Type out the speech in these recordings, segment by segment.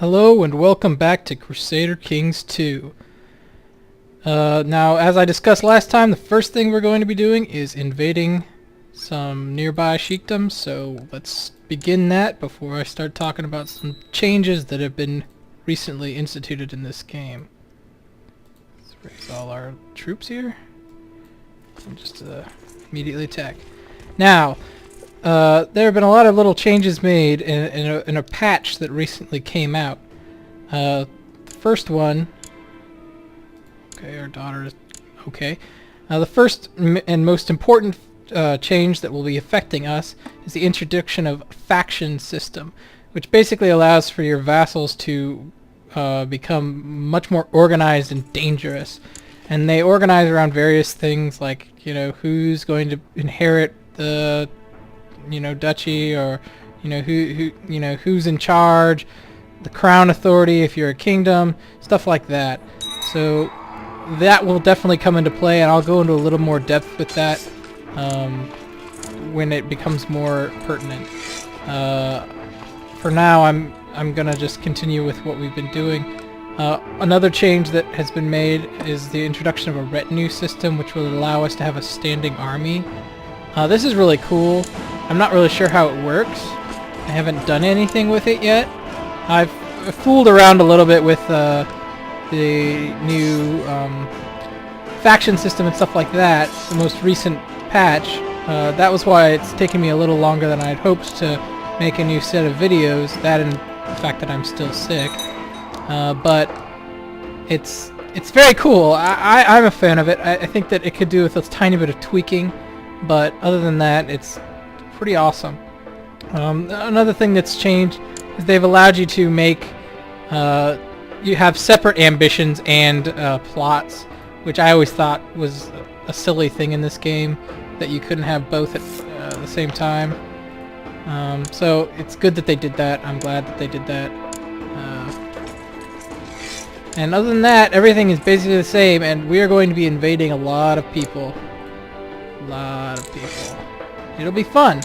Hello and welcome back to Crusader Kings 2. Now, as I discussed last time, the first thing we're going to be doing is invading some nearby sheikdoms, so let's begin that before I start talking about some changes that have been recently instituted in this game. Let's raise all our troops here and just immediately attack. Now, there have been a lot of little changes made in a patch that recently came out. The first one... Okay, our daughter is okay. The first and most important change that will be affecting us is the introduction of faction system, which basically allows for your vassals to become much more organized and dangerous. And they organize around various things like, who's going to inherit the duchy, or who's in charge, the crown authority if you're a kingdom, stuff like that. So that will definitely come into play, and I'll go into a little more depth with that when it becomes more pertinent. For now, I'm gonna just continue with what we've been doing. Another change that has been made is the introduction of a retinue system, which will allow us to have a standing army. This is really cool. I'm not really sure how it works. I haven't done anything with it yet. I've fooled around a little bit with the new faction system and stuff like that, the most recent patch. That was why it's taken me a little longer than I'd hoped to make a new set of videos, that and the fact that I'm still sick. But it's very cool. I'm a fan of it. I think that it could do with a tiny bit of tweaking, but other than that, it's pretty awesome. Another thing that's changed is they've allowed you to make you have separate ambitions and plots, which I always thought was a silly thing in this game, that you couldn't have both at the same time. So it's good that they did that. I'm glad that they did that. And other than that, everything is basically the same, and we are going to be invading a lot of people. It'll be fun.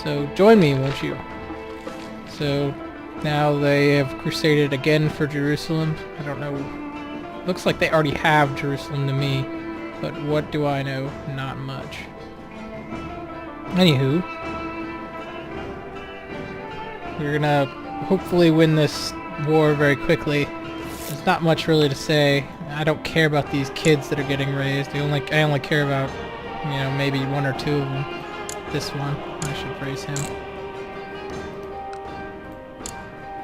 So join me, won't you? So now they have crusaded again for Jerusalem. I don't know. Looks like they already have Jerusalem to me, but what do I know? Not much. Anywho, we're gonna hopefully win this war very quickly. There's not much really to say. I don't care about these kids that are getting raised. I only care about, maybe one or two of them. This one, I should raise him.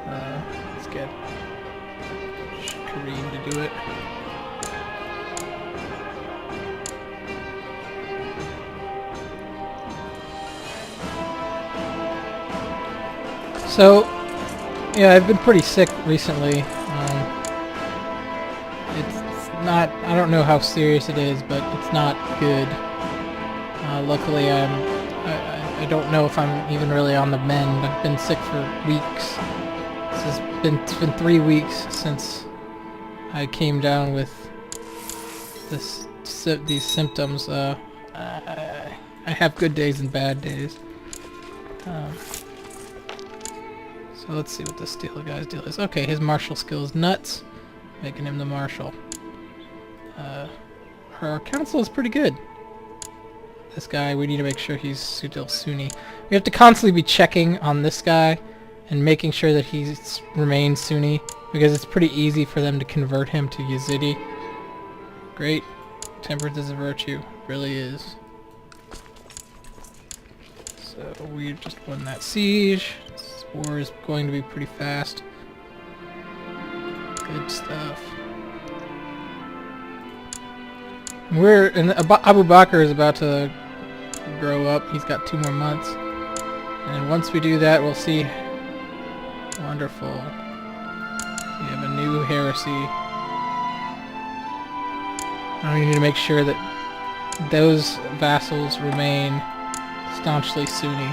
Let's get Kareem to do it. So, yeah, I've been pretty sick recently. It's not, I don't know how serious it is, but it's not good. Luckily, I don't know if I'm even really on the mend. I've been sick for weeks. It's been 3 weeks since I came down with these symptoms. I have good days and bad days. So let's see what this steel guy's deal is. Okay, his martial skill is nuts, making him the marshal. Her council is pretty good. This guy, we need to make sure he's still Sunni. We have to constantly be checking on this guy and making sure that he remains Sunni, because it's pretty easy for them to convert him to Yazidi. Great. Temperance is a virtue. Really is. So we just won that siege. This war is going to be pretty fast. Good stuff. Abu Bakr is about to grow up. He's got 2 more months. And once we do that, we'll see. Wonderful. We have a new heresy. Now we need to make sure that those vassals remain staunchly Sunni.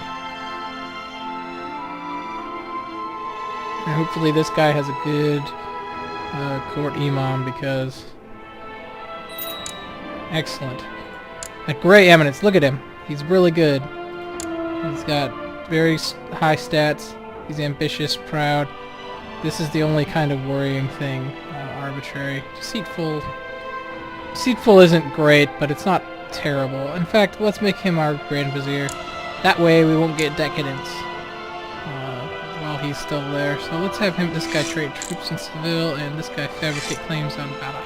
And hopefully this guy has a good court imam, because... Excellent. That Grey Eminence, look at him. He's really good. He's got very high stats. He's ambitious, proud. This is the only kind of worrying thing. Arbitrary. Deceitful isn't great, but it's not terrible. In fact, let's make him our Grand Vizier. That way we won't get decadence while he's still there. So let's have this guy trade troops in Seville, and this guy fabricate claims on battle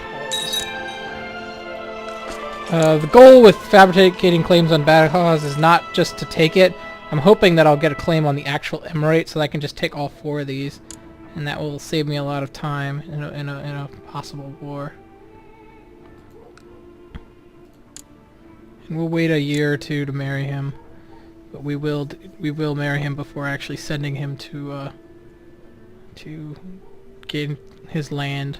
halls. The goal with fabricating claims on battle halls is not just to take it. I'm hoping that I'll get a claim on the actual emirate so that I can just take all 4 of these, and that will save me a lot of time in a possible war. And we'll wait a year or 2 to marry him, but we will marry him before actually sending him to gain his land.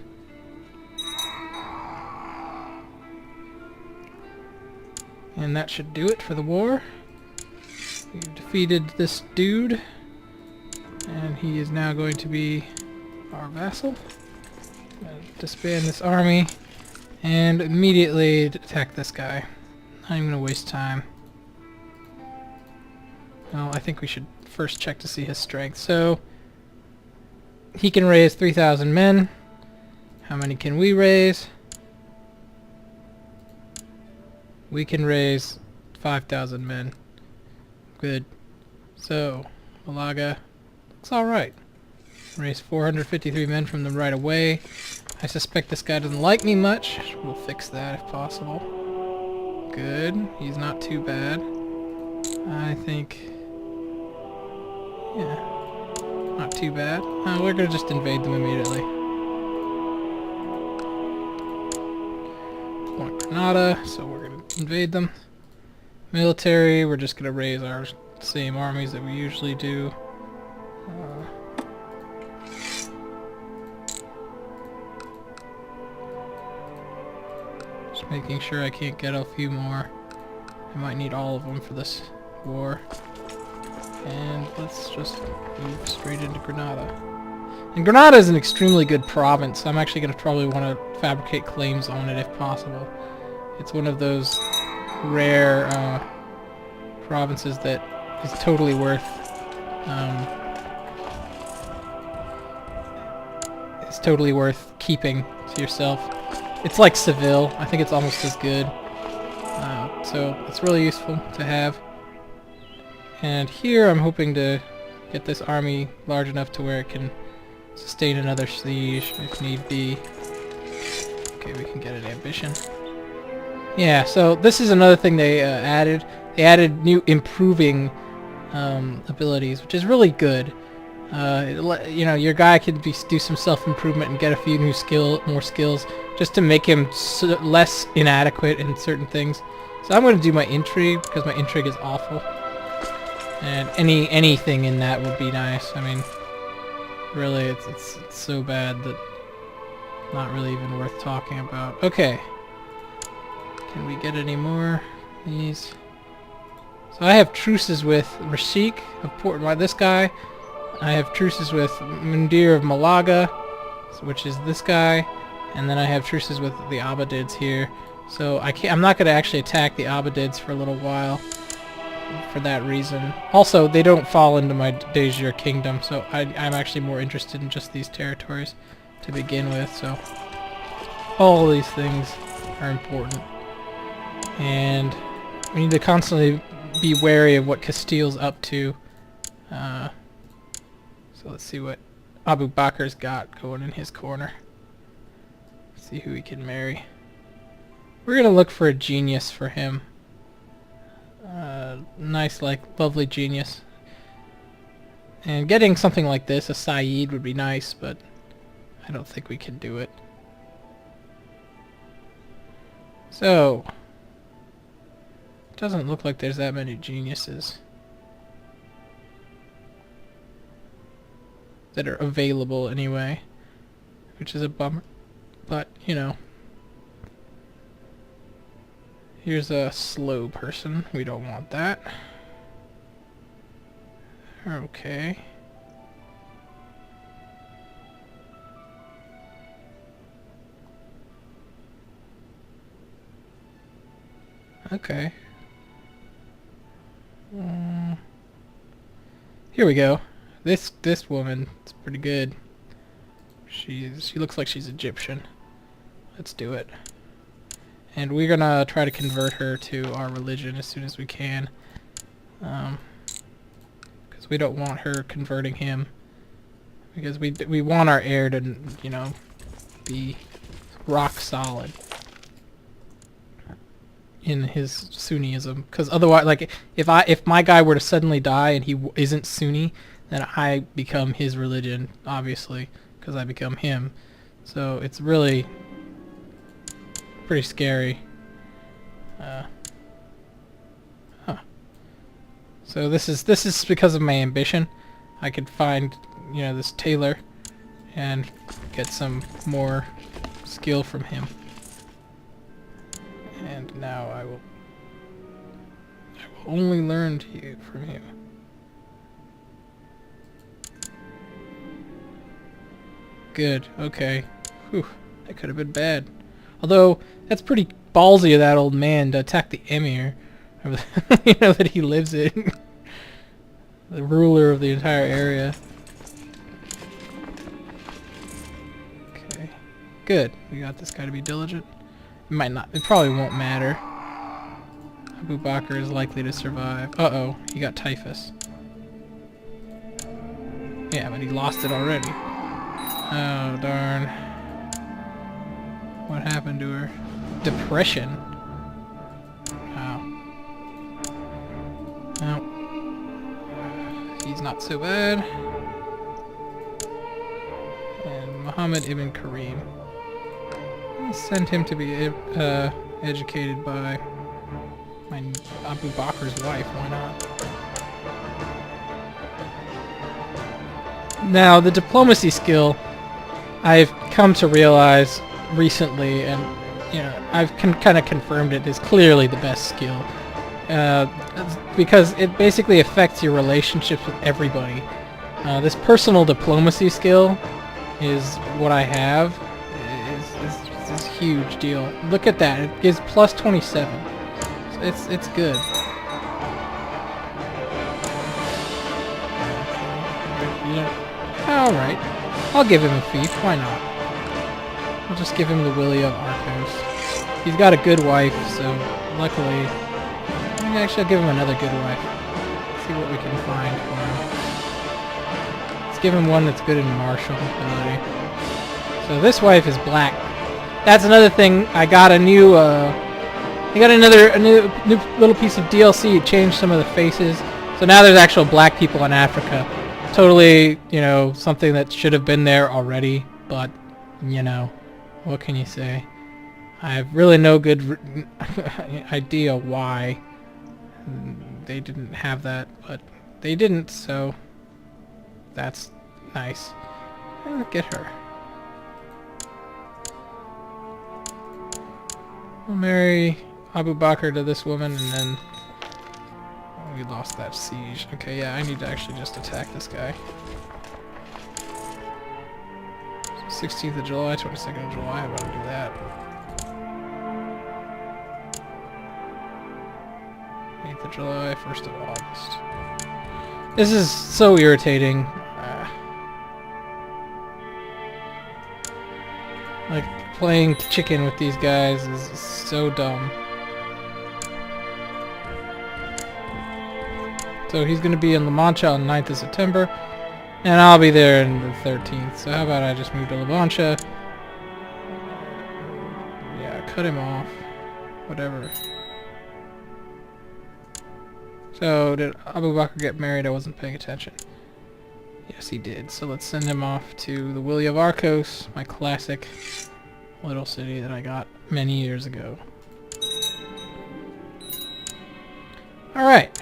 And that should do it for the war. We've defeated this dude, and he is now going to be our vassal. Disband this army and immediately attack this guy. Not even gonna waste time. Well, I think we should first check to see his strength. So he can raise 3,000 men. How many can we raise? We can raise 5,000 men. Good. So Malaga looks alright. Raise 453 men from them right away. I suspect this guy doesn't like me much. We'll fix that if possible. Good. He's not too bad. I think... yeah. Not too bad. We're gonna just invade them immediately. Want Granada, so we're gonna invade them. Military, we're just gonna raise our same armies that we usually do. Just making sure I can't get a few more. I might need all of them for this war. And let's just move straight into Granada. And Granada is an extremely good province. I'm actually going to probably want to fabricate claims on it if possible. It's one of those rare provinces that is totally worth keeping to yourself. It's like Seville. I think it's almost as good. So it's really useful to have. And here I'm hoping to get this army large enough to where it can sustain another siege if need be. Okay, we can get an ambition. Yeah, so this is another thing they added. They added new improving abilities, which is really good. You know, your guy can do some self-improvement and get a few more skills, just to make him less inadequate in certain things. So I'm going to do my intrigue because my intrigue is awful. And anything in that would be nice. I mean, really, it's so bad that not really even worth talking about. Okay, can we get any more of these? So I have truces with Rashik of Port. This guy. I have truces with Mundir of Malaga, which is this guy, and then I have truces with the Abbadids here. So I'm not going to actually attack the Abbadids for a little while. For that reason. Also, they don't fall into my de jure kingdom, so I'm actually more interested in just these territories to begin with, so all these things are important. And we need to constantly be wary of what Castile's up to. So let's see what Abu Bakr's got going in his corner. See who he can marry. We're going to look for a genius for him. Nice, lovely genius. And getting something like this, a Saeed, would be nice, but I don't think we can do it. So, it doesn't look like there's that many geniuses that are available anyway, which is a bummer. But, you know. Here's a slow person. We don't want that. Okay. Okay. Here we go. This woman is pretty good. She looks like she's Egyptian. Let's do it. And we're gonna try to convert her to our religion as soon as we can. Because we don't want her converting him. Because we want our heir to, you know, be rock solid in his Sunniism. Because otherwise, like, if my guy were to suddenly die and he isn't Sunni, then I become his religion, obviously, because I become him. So it's really pretty scary. So this is because of my ambition. I could find, you know, this tailor and get some more skill from him. And now I will only learn from you. Good. Okay. Whew. That could have been bad. Although that's pretty ballsy of that old man to attack the emir, you know, that he lives in, the ruler of the entire area. Okay. Good. We got this guy to be diligent. It might not. It probably won't matter. Abu Bakr is likely to survive. Uh-oh. He got typhus. Yeah, but he lost it already. Oh, darn. What happened to her? Depression? Wow. No. He's not so bad. And Muhammad ibn Karim. Let's send him to be educated by my Abu Bakr's wife. Why not? Now, the diplomacy skill, I've come to realize recently, and you know, I've kind of confirmed it, is clearly the best skill. Because it basically affects your relationships with everybody. This personal diplomacy skill is what I have. It's a huge deal. Look at that. It gives plus 27. It's good. Alright. I'll give him a fief. Why not? I'll just give him the Willie of Arcos. He's got a good wife, so luckily... Actually, I'll give him another good wife. See what we can find for him. Let's give him one that's good in martial ability. So this wife is black. That's another thing. I got a new... I got a new little piece of DLC. It changed some of the faces. So now there's actual black people in Africa. Totally, you know, something that should have been there already. But, you know, what can you say? I have really no good idea why they didn't have that, but they didn't, so that's nice. Look at her. We'll marry Abu Bakr to this woman, and then we lost that siege. Okay, yeah, I need to actually just attack this guy. 16th of July, 22nd of July, I want to do that. 8th of July, 1st of August. This is so irritating. Like, playing chicken with these guys is so dumb. So he's going to be in La Mancha on 9th of September, and I'll be there on the 13th. So how about I just move to La Mancha? Yeah, cut him off. Whatever. So, did Abu Bakr get married? I wasn't paying attention. Yes, he did. So let's send him off to the Willie of Arcos, my classic little city that I got many years ago. Alright.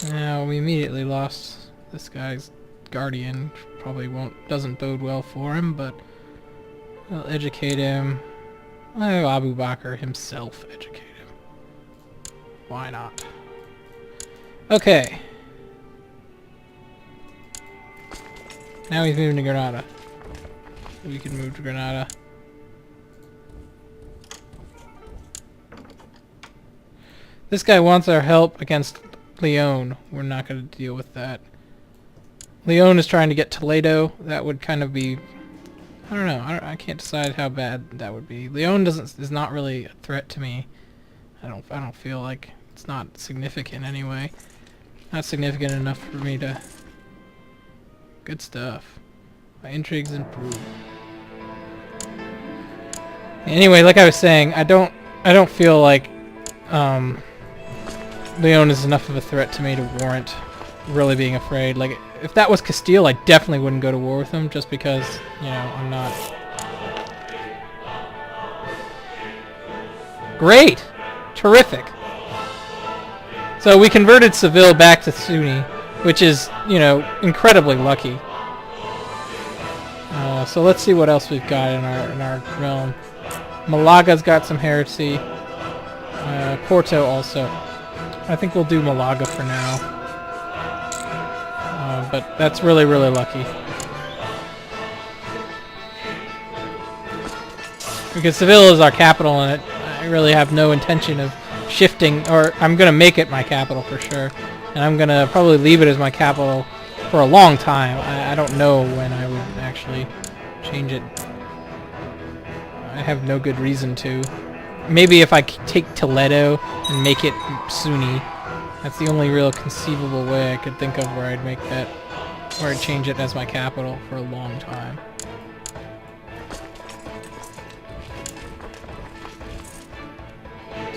Now, we immediately lost this guy's guardian. Probably doesn't bode well for him, but I'll educate him. I'll have Abu Bakr himself educate him. Why not? Okay. Now he's moving to Granada. We can move to Granada. This guy wants our help against Leon. We're not going to deal with that. Leon is trying to get Toledo. That would kind of be... I don't know. I can't decide how bad that would be. Leon is not really a threat to me. I don't feel like it's not significant anyway. Not significant enough for me to... Good stuff. My intrigues improve. Anyway, like I was saying, I don't feel like Leon is enough of a threat to me to warrant really being afraid. Like, if that was Castile, I definitely wouldn't go to war with him, just because, you know, I'm not... Great! Terrific! So we converted Seville back to Sunni, which is, you know, incredibly lucky. So let's see what else we've got in our realm. Malaga's got some heresy. Porto also. I think we'll do Malaga for now. But that's really, really lucky. Because Seville is our capital, and I really have no intention of shifting, or I'm going to make it my capital for sure. And I'm going to probably leave it as my capital for a long time. I don't know when I would actually change it. I have no good reason to. Maybe if I take Toledo and make it Sunni. That's the only real conceivable way I could think of where I'd make that, where I'd change it as my capital for a long time.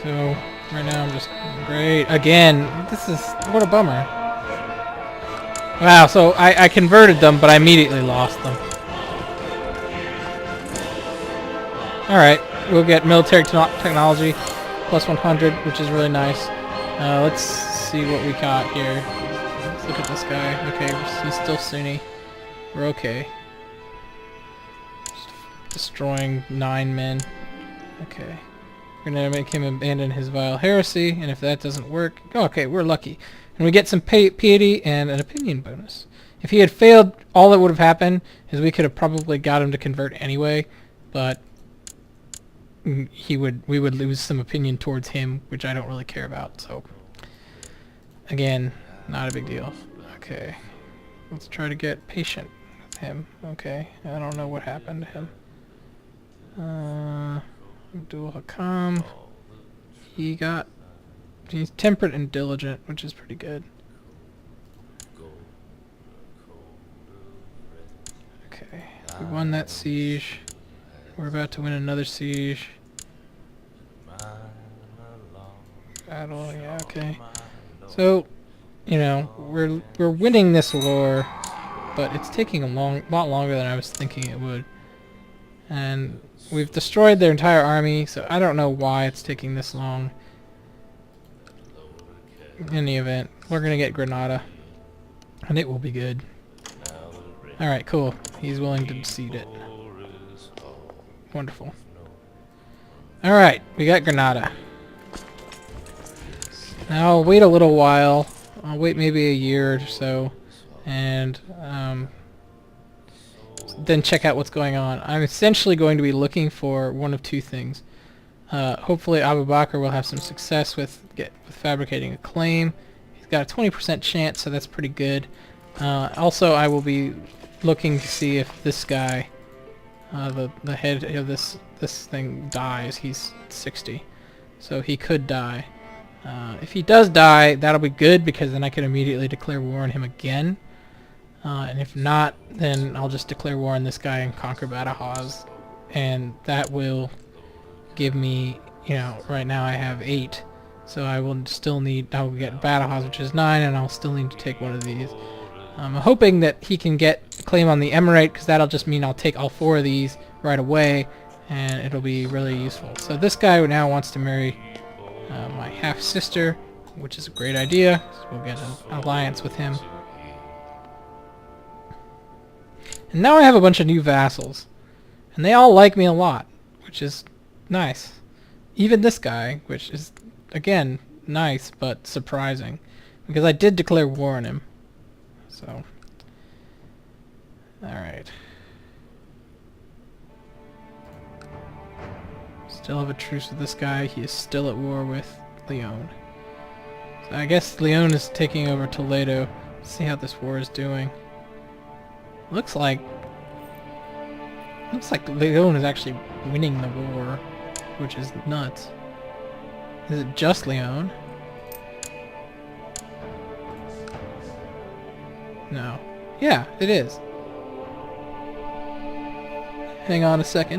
So, right now I'm just... Great. Again, this is... What a bummer. Wow, so I converted them, but I immediately lost them. Alright, we'll get military technology, plus 100, which is really nice. Let's see what we got here. Let's look at this guy. Okay, he's still Sunni. We're okay. Just destroying 9 men. Okay. We're gonna make him abandon his vile heresy, and if that doesn't work... Oh, okay, we're lucky. And we get some piety and an opinion bonus. If he had failed, all that would have happened is we could have probably got him to convert anyway, but we would lose some opinion towards him, which I don't really care about. So again, not a big deal. Okay, let's try to get patient with him. Okay, I don't know what happened to him. Abdul Hakam, he's temperate and diligent, which is pretty good. Okay, we won that siege. We're about to win another siege. Battle, yeah, okay. So, you know, we're winning this war, but it's taking a lot longer than I was thinking it would. And we've destroyed their entire army, so I don't know why it's taking this long. In any event, we're gonna get Granada, and it will be good. Alright, cool. He's willing to cede it. Wonderful. Alright, we got Granada. Now I'll wait a little while. I'll wait maybe a year or so, and then check out what's going on. I'm essentially going to be looking for one of two things. Hopefully Abu Bakr will have some success with fabricating a claim. He's got a 20% chance, so that's pretty good. Also, I will be looking to see if this guy, the head of this thing, dies. He's 60, so he could die. If he does die, that'll be good, because then I can immediately declare war on him again. And if not, then I'll just declare war on this guy and conquer Badajoz, and that will give me, you know, right now I have 8, so I will get Badajoz, which is 9, and I'll still need to take one of these. I'm hoping that he can get a claim on the Emirate, because that'll just mean I'll take all 4 of these right away, and it'll be really useful. So this guy now wants to marry my half-sister, which is a great idea, so we'll get an alliance with him. And now I have a bunch of new vassals, and they all like me a lot, which is nice. Even this guy, which is, again, nice, but surprising, because I did declare war on him. So, alright. Still have a truce with this guy. He is still at war with Leon. So I guess Leon is taking over Toledo. Let's see how this war is doing. Looks like Leon is actually winning the war, which is nuts. Is it just Leon? No. Yeah, it is. Hang on a second.